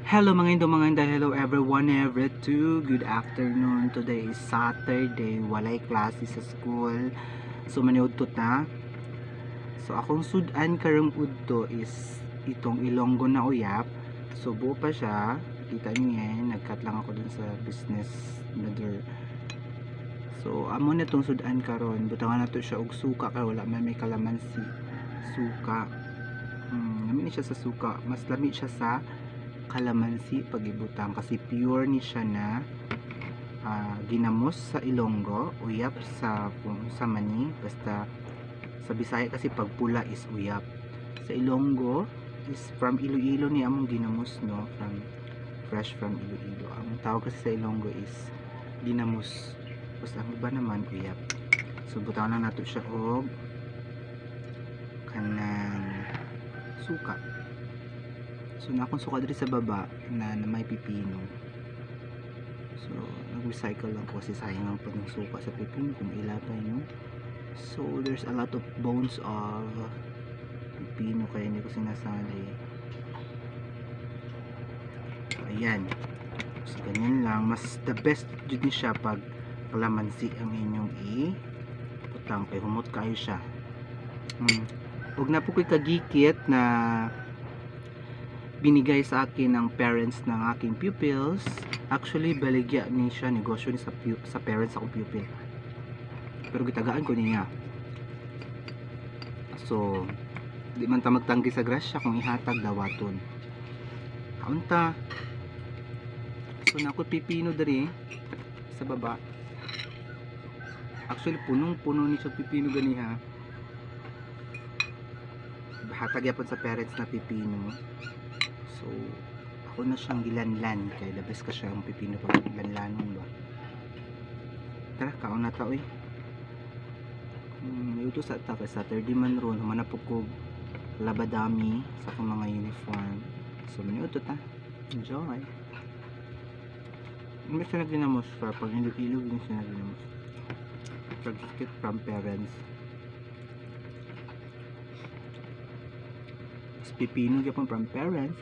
Hello mga inday, hello everyone, every two. Good afternoon. Today is Saturday, walay klase sa school. So maniudto ta. So akong sudan karong udto is itong Ilonggo na uyap. So buo pa siya. Kita niyo yan, nagkat lang ako dun sa business mother. So amo na itong sudan karon. Butangan na to siya og suka kay wala man may kalamansi. Suka. Lami siya sa suka. Mas lami siya sa kalamansi pagibutang kasi pure ni siya na ginamos sa Ilonggo, uyap sa mani, basta sa Bisaya kasi pagpula is uyap, sa Ilonggo is from Iloilo ni among ginamos, no, fresh from Iloilo. Ang tawag kasi sa Ilonggo is ginamos, basta ang iba naman uyap. So butang na nato siya og kanang suka. So nakong suka diri sa baba na may pipino. So nag-recycle lang ko kasi sayang ang pag suka sa pipino kung ilapay nyo. So there's a lot of bones of pipino kaya hindi ko sinasali. So ayan. So ganyan lang. Mas the best yun siya pag kalamansi ang inyong putang kay humot kayo siya. Huwag na po ko'y kagikit na binigay sa akin ng parents ng aking pupils. Actually baligya ni siya, negosyo ni sa parents akong pupil, pero gitagaan ko niya. So di man ta magtanggi sa grasya kung ihatag dawaton kaunta. So nako pipino diri sa baba. Actually punong puno ni siya pipino ganiha. Hatag yapon sa parents na pipino. So, ako na siyang gilanlan. Kaya the best ka siyang pipino pag gilanlanon ba. Tara, kaon na tao eh. Ito sa Saturday man ron. Humanap ko labadami sa akong mga uniform. So, maniuto ta. Enjoy. Hindi siya naginamos pa. Pag ilog-ilog din siya naginamos. Certificate from parents. Pipino yapon from parents.